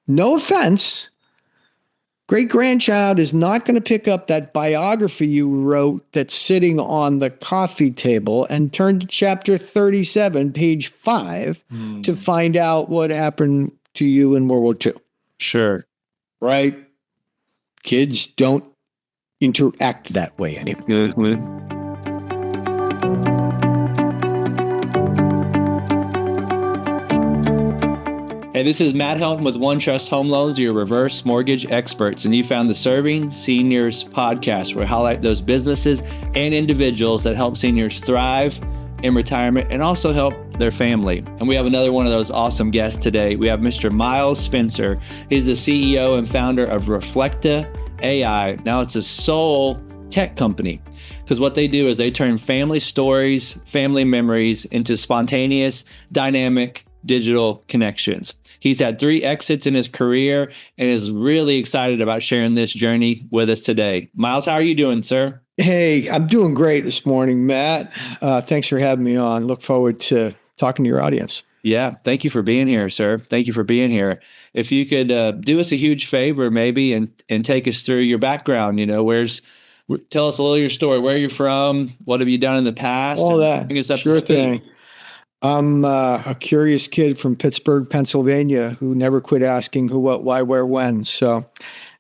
no offense, great-grandchild is not going to pick up that biography you wrote that's sitting on the coffee table and turn to chapter 37, page 5, to find out what happened to you in World War II. Sure. Right? Kids don't interact that way anymore. Hey, this is Matt Helton with OneTrust Home Loans, your reverse mortgage experts. And you found the Serving Seniors podcast, where we highlight those businesses and individuals that help seniors thrive in retirement and also help their family. And we have another one of those awesome guests today. We have Mr. Miles Spencer. He's the CEO and founder of Reflekta AI. Now it's a sole tech company, because what they do is they turn family stories, family memories into spontaneous, dynamic digital connections. He's had 3 exits in his career and is really excited about sharing this journey with us today. Miles, how are you doing, sir? Hey, I'm doing great this morning, Matt. Thanks for having me on. Look forward to talking to your audience. Yeah, thank you for being here, sir. Thank you for being here. If you could do us a huge favor, maybe, and take us through your background. Tell us a little of your story. Where you're from? What have you done in the past? All that. Bring us up Sure to speed. thing. I'm a curious kid from Pittsburgh, Pennsylvania, who never quit asking who, what, why, where, when. So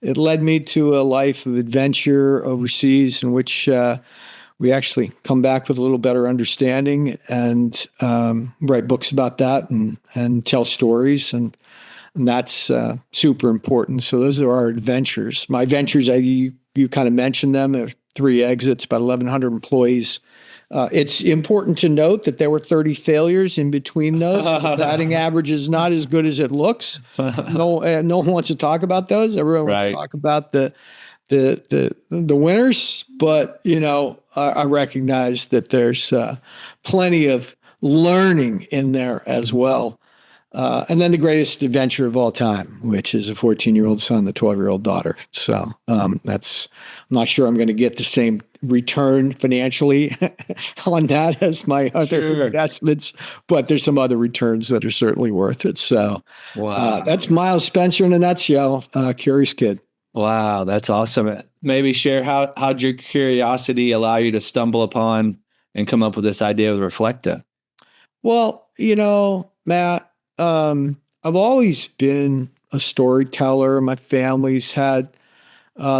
it led me to a life of adventure overseas, in which we actually come back with a little better understanding and write books about that and tell stories. And that's super important. So those are our adventures. My ventures, you kind of mentioned them. There are 3 exits, about 1,100 employees. It's important to note that there were 30 failures in between those. The batting average is not as good as it looks. No one wants to talk about those. Everyone wants to talk about the winners. But I recognize that there's plenty of learning in there as well. And then the greatest adventure of all time, which is a 14-year-old son, a 12-year-old daughter. So I'm not sure I'm going to get the same return financially on that as my other investments, but there's some other returns that are certainly worth it. So that's Miles Spencer in a nutshell. Curious kid. Wow, that's awesome. Maybe share how'd your curiosity allow you to stumble upon and come up with this idea of Reflekta? Well, Matt, I've always been a storyteller. My family's had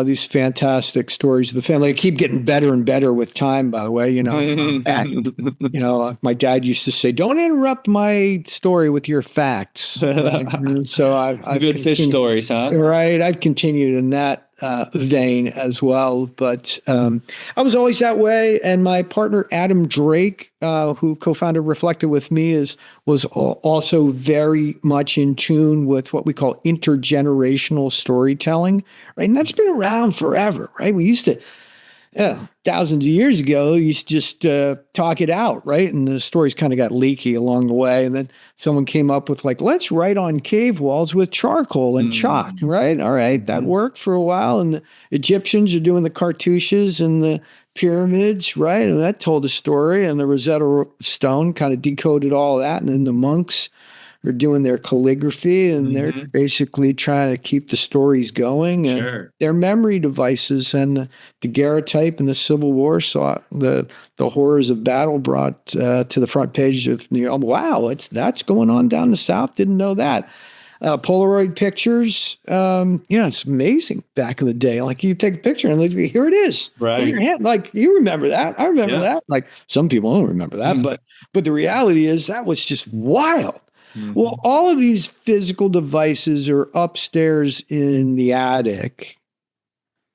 these fantastic stories of the family. They keep getting better and better with time, by the way. My dad used to say, "Don't interrupt my story with your facts." So I've good fish stories, huh? Right. I've continued in that vein as well. But I was always that way. And my partner, Adam Drake, who co-founded Reflekta with me, was also very much in tune with what we call intergenerational storytelling. Right. And that's been around forever. Right. We used to, thousands of years ago, you used to just talk it out, right? And the stories kind of got leaky along the way. And then someone came up with let's write on cave walls with charcoal and chalk, right? All right, that worked for a while. And the Egyptians are doing the cartouches and the pyramids, right? And that told a story. And the Rosetta Stone kind of decoded all that. And then the monks are doing their calligraphy, and they're basically trying to keep the stories going. And their memory devices and the daguerreotype and the Civil War saw the horrors of battle brought to the front page of New York. Wow, that's going on down the South. Didn't know that. Polaroid pictures, it's amazing back in the day. You take a picture and here it is, right in your hand. You remember that? I remember that. Some people don't remember that, but the reality is that was just wild. Well, all of these physical devices are upstairs in the attic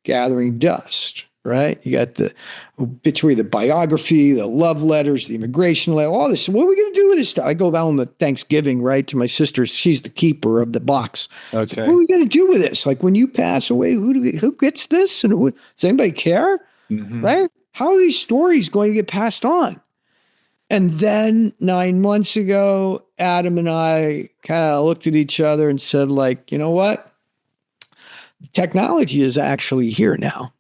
gathering dust, right? You got the obituary, the biography, the love letters, the immigration letter, all this. What are we going to do with this stuff? I go down on Thanksgiving, right, to my sister. She's the keeper of the box. Okay. What are we going to do with this? When you pass away, who gets this? And does anybody care? Right? How are these stories going to get passed on? And then 9 months ago, Adam and I kind of looked at each other and said, you know what? Technology is actually here now.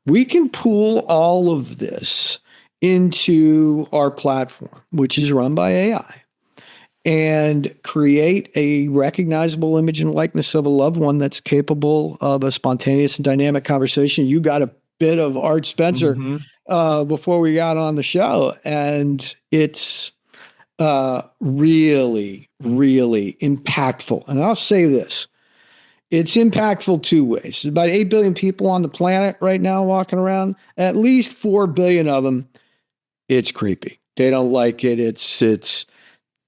We can pool all of this into our platform, which is run by AI. and create a recognizable image and likeness of a loved one that's capable of a spontaneous and dynamic conversation. You got a bit of Art Spencer before we got on the show, and it's really, really impactful. And I'll say this. It's impactful two ways. There's about 8 billion people on the planet right now walking around. At least 4 billion of them, it's creepy. They don't like it. It's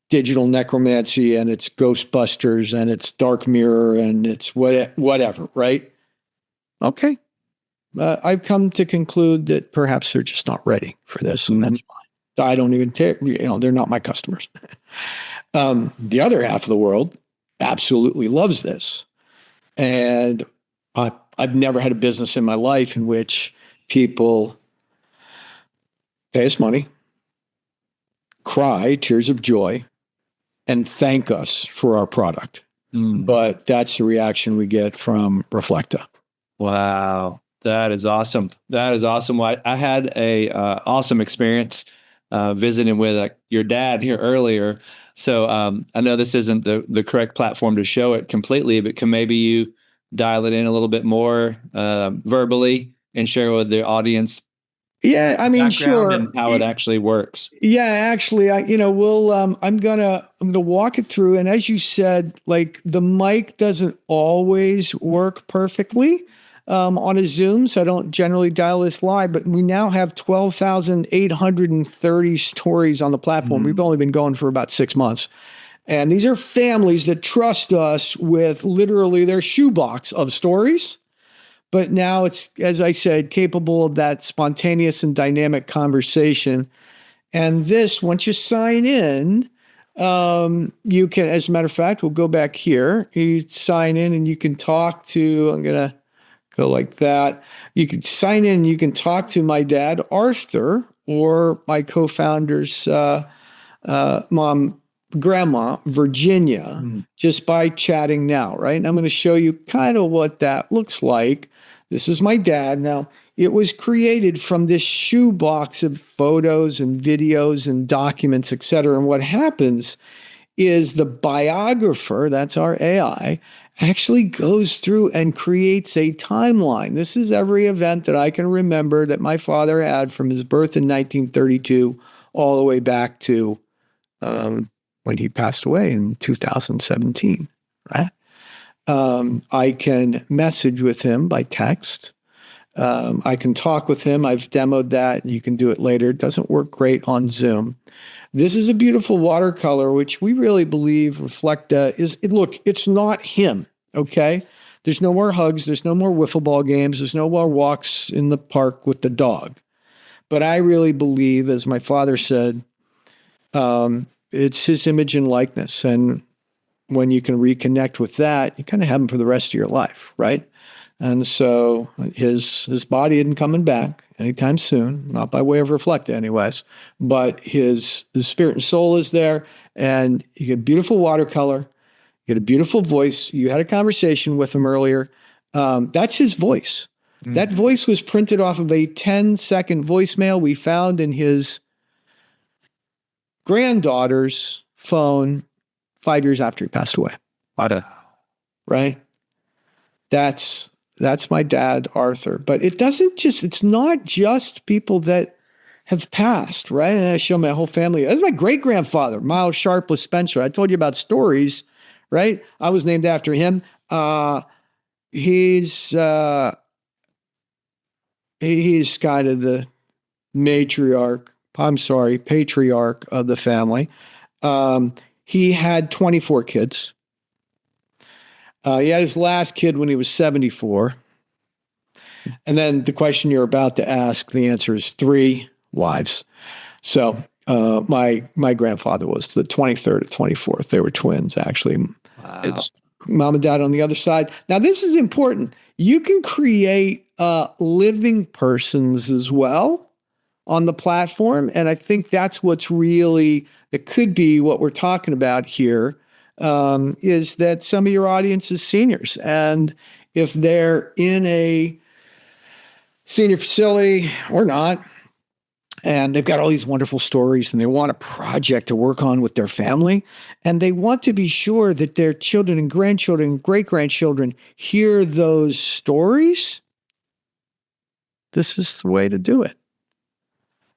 digital necromancy, and it's Ghostbusters, and it's Dark Mirror, and it's whatever, right? Okay. I've come to conclude that perhaps they're just not ready for this, and that's fine. I don't even care. They're not my customers. The other half of the world absolutely loves this. And I've never had a business in my life in which people pay us money, cry tears of joy, and thank us for our product. But that's the reaction we get from Reflekta. Wow. That is awesome. That is awesome. Well, I had a awesome experience visiting with your dad here earlier. So I know this isn't the correct platform to show it completely, but can maybe you dial it in a little bit more verbally and share with the audience? Yeah, I mean, sure. And how it actually works. Yeah, actually, we'll. I'm gonna walk it through, and as you said, like the mic doesn't always work perfectly on a Zoom, so I don't generally dial this live. But we now have 12,830 stories on the platform. We've only been going for about 6 months, and these are families that trust us with literally their shoebox of stories. But now it's, as I said, capable of that spontaneous and dynamic conversation. And this, once you sign in, you can, as a matter of fact, we'll go back here. You sign in and you can talk to, I'm going to go like that. You can sign in, you can talk to my dad, Arthur, or my co-founder's grandma, Virginia, just by chatting now, right? And I'm going to show you kind of what that looks like. This is my dad. Now, it was created from this shoebox of photos and videos and documents, et cetera. And what happens is the biographer, that's our AI, actually goes through and creates a timeline. This is every event that I can remember that my father had from his birth in 1932 all the way back to when he passed away in 2017, right? I can message with him by text. I can talk with him. I've demoed that, and you can do it later. It doesn't work great on Zoom. This is a beautiful watercolor, which we really believe Reflekta is. Look, it's not him, okay? There's no more hugs. There's no more wiffle ball games. There's no more walks in the park with the dog. But I really believe, as my father said, it's his image and likeness. And when you can reconnect with that, you kind of have him for the rest of your life, right? And so his body isn't coming back anytime soon, not by way of Reflekta anyways, but his spirit and soul is there, and you get beautiful watercolor, you get a beautiful voice. You had a conversation with him earlier. That's his voice. That voice was printed off of a 10-second voicemail we found in his granddaughter's phone 5 years after he passed away. Right? That's my dad, Arthur. But it's not just people that have passed, right? And I show my whole family. That's my great-grandfather, Miles Sharpless Spencer. I told you about stories, right? I was named after him. He's kind of the patriarch of the family. He had 24 kids. He had his last kid when he was 74. And then the question you're about to ask, the answer is 3 wives. So my grandfather was the 23rd or 24th. They were twins, actually. Wow. It's mom and dad on the other side. Now, this is important. You can create living persons as well on the platform. And I think that's what's really, it could be what we're talking about here, is that some of your audience is seniors. And if they're in a senior facility or not, and they've got all these wonderful stories, and they want a project to work on with their family, and they want to be sure that their children and grandchildren and great grandchildren hear those stories. This is the way to do it.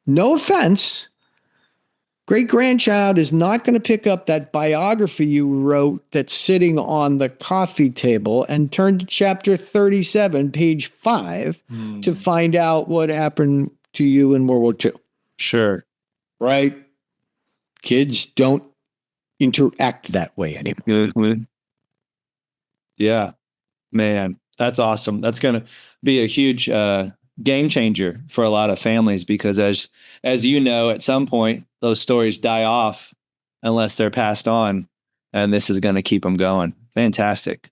No offense. Great grandchild is not going to pick up that biography you wrote that's sitting on the coffee table and turn to chapter 37, page 5, to find out what happened to you in World War II. Sure. Right? Kids don't interact that way anymore. Yeah, man, that's awesome. That's going to be a huge game changer for a lot of families, because as you know, at some point those stories die off unless they're passed on, and this is going to keep them going. Fantastic.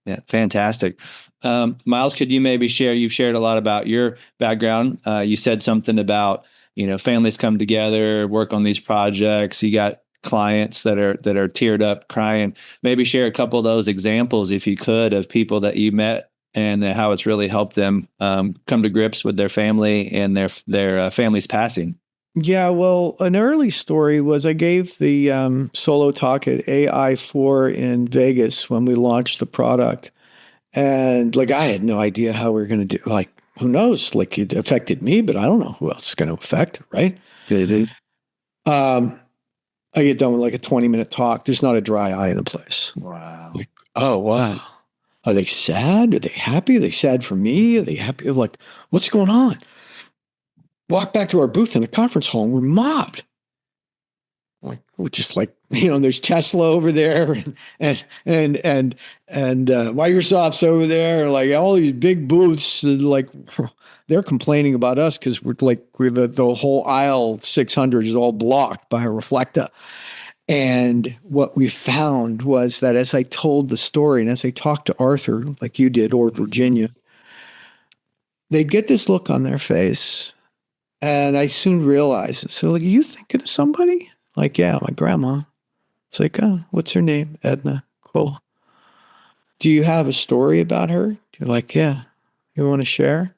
Yeah, fantastic. Miles, could you maybe share? You've shared a lot about your background. You said something about, families come together, work on these projects. You got clients that are teared up, crying. Maybe share a couple of those examples, if you could, of people that you met and how it's really helped them come to grips with their family and their family's passing. Yeah, well, an early story was I gave the solo talk at AI4 in Vegas when we launched the product. And I had no idea how we were going to do. Who knows? It affected me, but I don't know who else it's going to affect, right? I get done with a 20-minute talk. There's not a dry eye in the place. Wow. Oh, wow. Are they sad? Are they happy? Are they sad for me? Are they happy? What's going on? Walk back to our booth in the conference hall and we're mobbed. There's Tesla over there and Microsoft's over there, all these big booths, they're complaining about us because we're the whole aisle 600 is all blocked by a reflekta. And what we found was that as I told the story and as I talked to Arthur, like you did, or Virginia, they'd get this look on their face. And I soon realized, so are you thinking of somebody? Yeah, my grandma. It's oh, what's her name? Edna. Cool. Do you have a story about her? You're yeah. You want to share?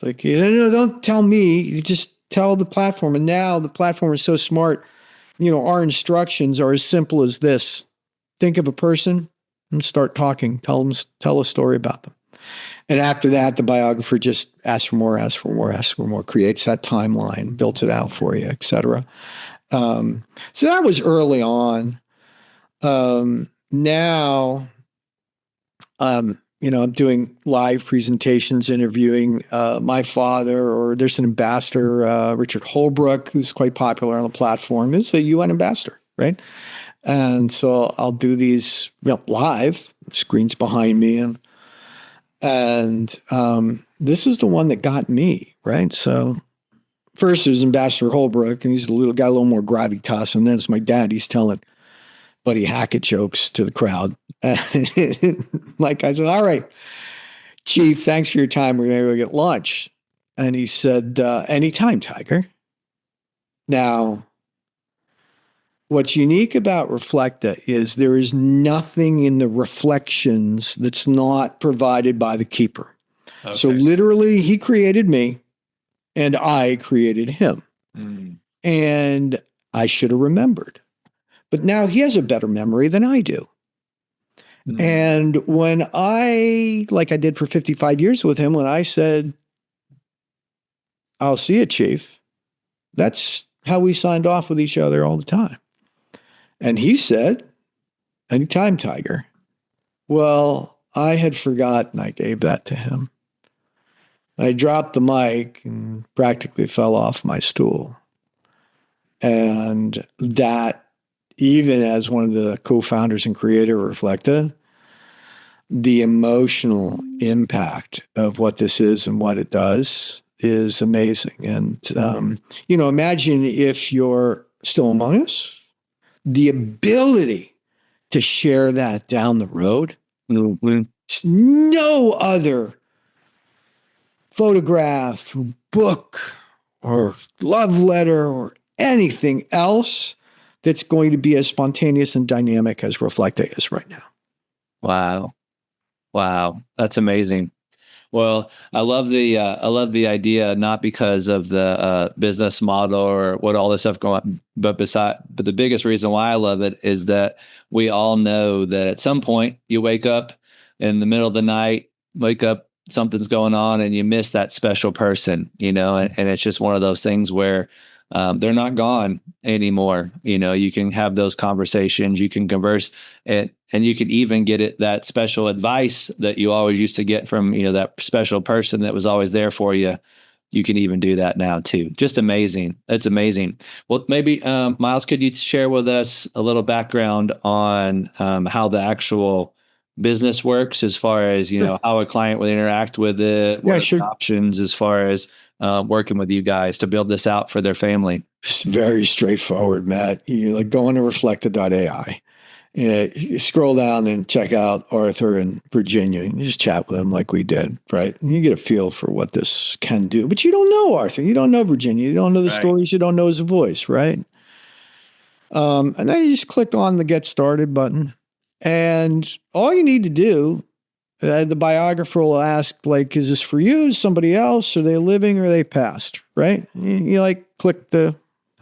It's no, don't tell me. You just tell the platform. And now the platform is so smart. Our instructions are as simple as this. Think of a person and start talking. Tell a story about them. And after that, the biographer just asks for more, creates that timeline, builds it out for you, et cetera. So that was early on. Now, I'm doing live presentations, interviewing my father, or there's an ambassador, Richard Holbrooke, who's quite popular on the platform. He's a UN ambassador, right? And so I'll do these live, screens behind me, and this is the one that got me, right? So first there's Ambassador Holbrooke, and he's got a little more gravitas, and then it's my dad. He's telling Buddy Hackett jokes to the crowd. I said, all right, Chief, thanks for your time. We're going to go get lunch. And he said, anytime, Tiger. Now, what's unique about Reflekta is there is nothing in the reflections that's not provided by the keeper. Okay. So literally, he created me, and I created him. And I should have remembered. But now he has a better memory than I do. And when I did for 55 years with him, when I said, I'll see you, Chief, that's how we signed off with each other all the time. And he said, anytime, Tiger. Well, I had forgotten I gave that to him. I dropped the mic and practically fell off my stool. And that, even as one of the co-founders and creator of Reflekta, the emotional impact of what this is and what it does is amazing. And, imagine if you're still among us, the ability to share that down the road. No other photograph, book, or love letter, or anything else that's going to be as spontaneous and dynamic as Reflekta is right now. Wow. That's amazing. Well, I love the idea, not because of the business model or what all this stuff going on, but the biggest reason why I love it is that we all know that at some point you wake up in the middle of the night, wake up, something's going on, and you miss that special person, and it's just one of those things where they're not gone anymore. You can have those conversations, you can converse, and you can even get that special advice that you always used to get from, that special person that was always there for you. You can even do that now too. Just amazing. That's amazing. Well, maybe Miles, could you share with us a little background on how the actual business works, as far as Sure. how a client would interact with it, Yeah, what are sure. the options as far as working with you guys to build this out for their family? It's very straightforward, Matt. You like go into reflekta.ai. You scroll down and check out Arthur and Virginia. And you just chat with them like we did, right? And you get a feel for what this can do. But you don't know Arthur. You don't know Virginia. You don't know the Right. stories. You don't know his voice, right? And then you just click on the Get Started button. And all you need to do, the biographer will ask, like, is this for you? Is somebody else? Are they living or are they passed? Right? You like click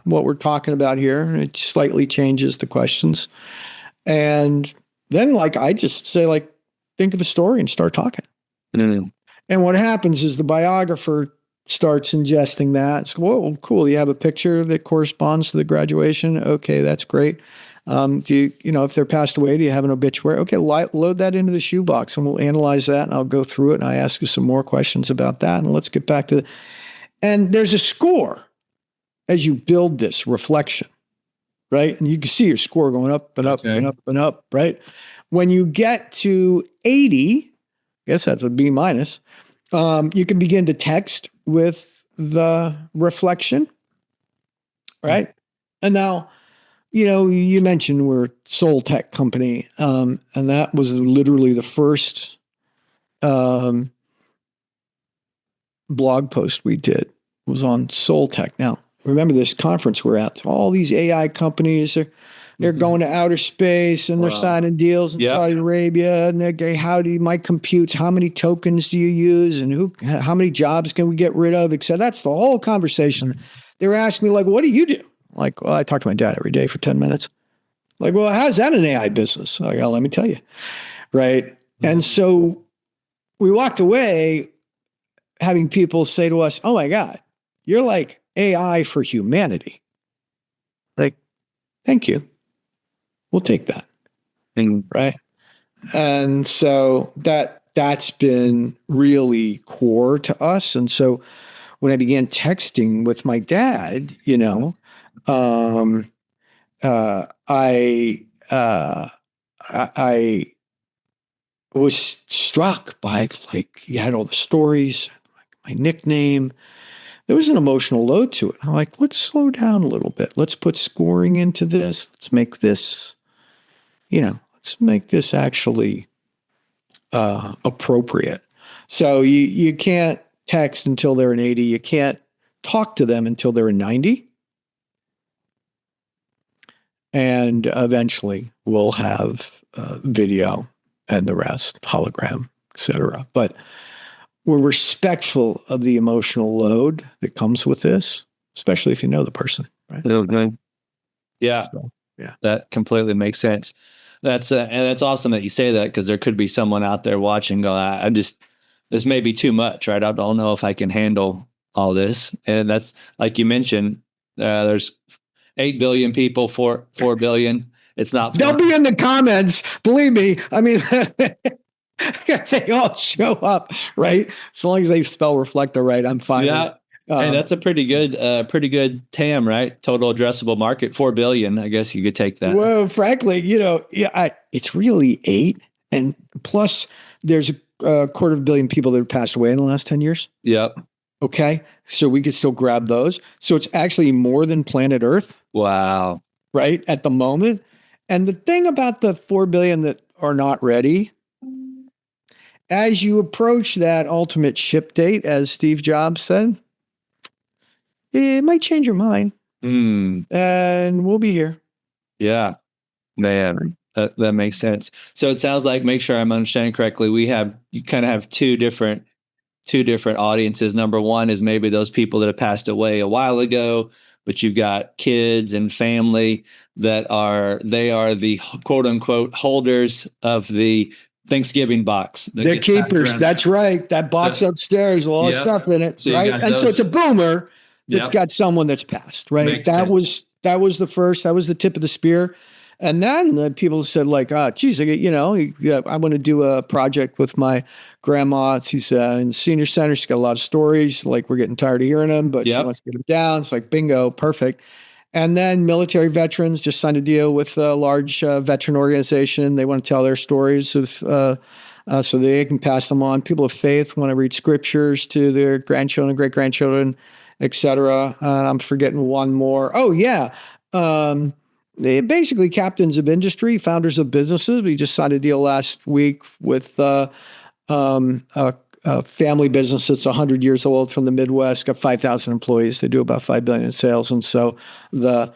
what we're talking about here. And it slightly changes the questions. And then, like, I just say, like, think of a story and start talking. Mm. And what happens is the biographer starts ingesting that. It's, whoa, cool. You have a picture that corresponds to the graduation. Okay, that's great. Do you, if they're passed away, do you have an obituary? Okay, load that into the shoebox and we'll analyze that and I'll go through it and I ask you some more questions about that. And let's get back to and there's a score as you build this reflection, right? And you can see your score going up and up Okay. and up and up, right? When you get to 80, I guess that's a B minus, you can begin to text with the reflection, right? And now, you mentioned we're a soul tech company, and that was literally the first blog post we did was on soul tech. Now, remember this conference we're at, all these AI companies are they're going to outer space and they're Wow. signing deals in Yep. Saudi Arabia. And they're, how do my computes? How many tokens do you use? And how many jobs can we get rid of? Except that's the whole conversation. They were asking me, like, what do you do? Like, well, I talk to my dad every day for 10 minutes. Like, well, how's that an AI business? Like, oh, let me tell you. Right. And so we walked away having people say to us, oh my God, you're like AI for humanity. Like, thank you. We'll take that. And Right. And so that's been really core to us. And so when I began texting with my dad, um, I was struck by, like, he had all the stories, like my nickname. There was an emotional load to it. I'm like, let's slow down a little bit. Let's put scoring into this. Let's make this, let's make this actually appropriate. So you can't text until they're in 80. You can't talk to them until they're in 90. And eventually we'll have video and the rest, hologram, etc. But we're respectful of the emotional load that comes with this, especially if you know the person. Right? okay. Yeah. So, yeah. That completely makes sense. And that's awesome that you say that, because there could be someone out there watching going, this may be too much, right? I don't know if I can handle all this. And that's like you mentioned, there's 8 billion people, 4 billion. It's not They'll be in the comments. Believe me. I mean, they all show up, right? As long as they spell reflector right, I'm fine. Yeah. And that's a pretty good TAM, right? Total addressable market, 4 billion. I guess you could take that. Well, frankly, it's really 8. And plus, there's a quarter of a billion people that have passed away in the last 10 years. Yep. Okay. So we could still grab those. So it's actually more than planet Earth. Wow. Right. At the moment. And the thing about the 4 billion that are not ready, as you approach that ultimate ship date, as Steve Jobs said, it might change your mind. And we'll be here. Yeah, man, that makes sense. So it sounds like, make sure I'm understanding correctly, you kind of have two different two different audiences. Number one is maybe those people that have passed away a while ago, but you've got kids and family that are the quote unquote holders of the Thanksgiving box. They're keepers. That's right. That box upstairs, all the stuff in it, So right? And so it's a boomer that's got someone that's passed, right? Makes sense. That was the first. That was the tip of the spear. And then people said like, geez, I want to do a project with my grandma. She's in the senior center. She's got a lot of stories. Like we're getting tired of hearing them, but she wants to get them down. It's like, bingo, perfect. And then military veterans just signed a deal with a large veteran organization. They want to tell their stories of, so they can pass them on. People of faith want to read scriptures to their grandchildren, great-grandchildren, et cetera. I'm forgetting one more. Oh, yeah. They basically captains of industry, founders of businesses. We just signed a deal last week with a family business that's 100 years old from the Midwest, got 5,000 employees. They do about $5 billion in sales. And so the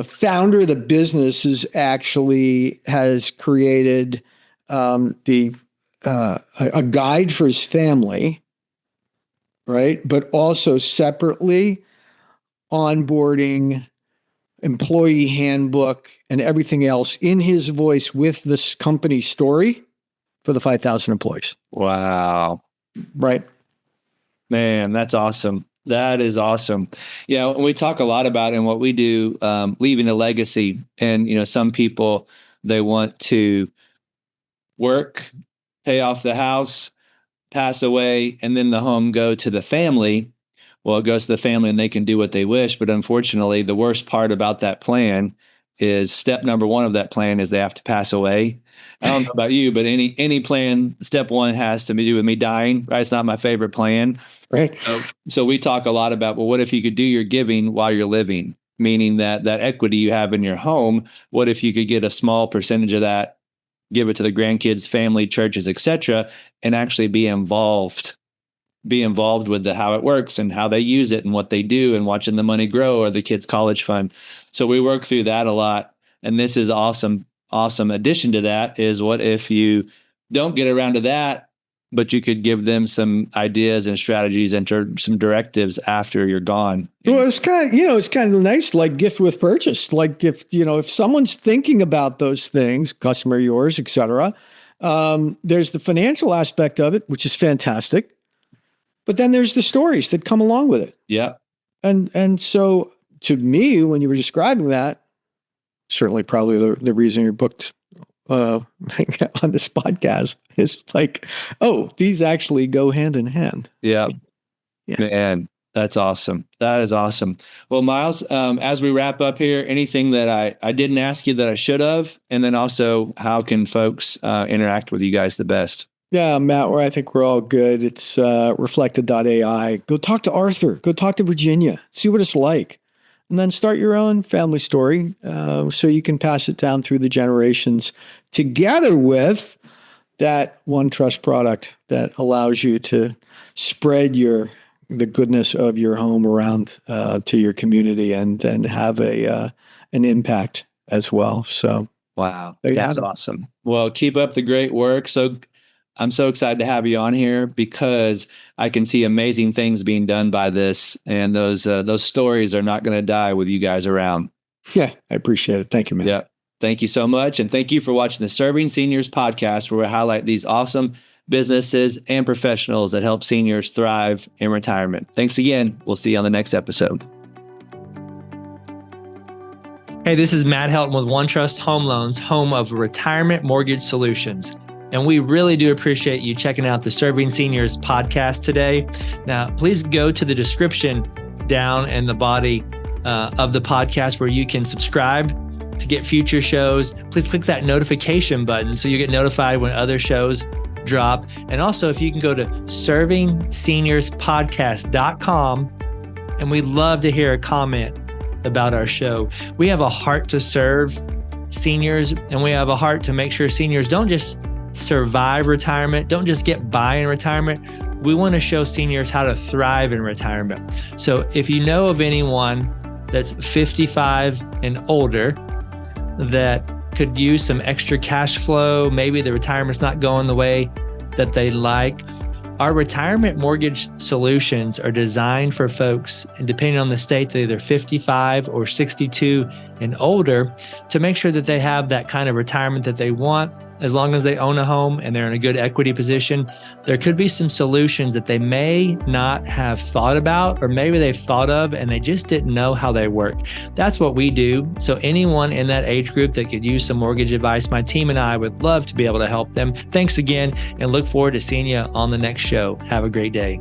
founder of the business has created a guide for his family, right? But also separately onboarding, employee handbook, and everything else in his voice with this company story for the 5,000 employees. Wow. Right. Man, that's awesome. That is awesome. Yeah, we talk a lot about in what we do, leaving a legacy. And, some people, they want to work, pay off the house, pass away, and then the home go to the family. Well, it goes to the family and they can do what they wish. But unfortunately, the worst part about that plan is step number one of that plan is they have to pass away. I don't know about you, but any plan, step one has to do with me dying, right? It's not my favorite plan. Right. So we talk a lot about, well, what if you could do your giving while you're living? Meaning that equity you have in your home, what if you could get a small percentage of that, give it to the grandkids, family, churches, et cetera, and actually be involved with how it works and how they use it and what they do and watching the money grow or the kids' college fund. So we work through that a lot. And this is awesome addition to that is what if you don't get around to that, but you could give them some ideas and strategies and some directives after you're gone. Well, it's kind of nice, like gift with purchase. Like if someone's thinking about those things, customer yours, et cetera, there's the financial aspect of it, which is fantastic. But then there's the stories that come along with it. Yeah. And so to me, when you were describing that, certainly probably the reason you're booked on this podcast is like, oh, these actually go hand in hand. Yeah. Man, that's awesome. That is awesome. Well, Miles, as we wrap up here, anything that I didn't ask you that I should have? And then also, how can folks interact with you guys the best? Yeah, Matt, I think we're all good. It's reflekta.ai. Go talk to Arthur. Go talk to Virginia. See what it's like. And then start your own family story so you can pass it down through the generations together with that one trust product that allows you to spread the goodness of your home around to your community and have an impact as well. So, wow, that's awesome. Well, keep up the great work. So I'm so excited to have you on here because I can see amazing things being done by this, and those stories are not going to die with you guys around. Yeah, I appreciate it. Thank you, man. Yeah, thank you so much, and thank you for watching the Serving Seniors podcast, where we highlight these awesome businesses and professionals that help seniors thrive in retirement. Thanks again. We'll see you on the next episode. Hey, this is Matt Helton with OneTrust Home Loans, home of retirement mortgage solutions. And we really do appreciate you checking out the Serving Seniors podcast today. Now, please go to the description down in the body of the podcast where you can subscribe to get future shows. Please click that notification button so you get notified when other shows drop. And also, if you can go to servingseniourspodcast.com, and we'd love to hear a comment about our show. We have a heart to serve seniors, and we have a heart to make sure seniors don't just survive retirement, don't just get by in retirement. We want to show seniors how to thrive in retirement. So if you know of anyone that's 55 and older that could use some extra cash flow, maybe the retirement's not going the way that they like, Our retirement mortgage solutions are designed for folks, and depending on the state, they're either 55 or 62 and older, to make sure that they have that kind of retirement that they want. As long as they own a home and they're in a good equity position, there could be some solutions that they may not have thought about, or maybe they've thought of and they just didn't know how they work. That's what we do. So anyone in that age group that could use some mortgage advice, my team and I would love to be able to help them. Thanks again, and look forward to seeing you on the next show. Have a great day.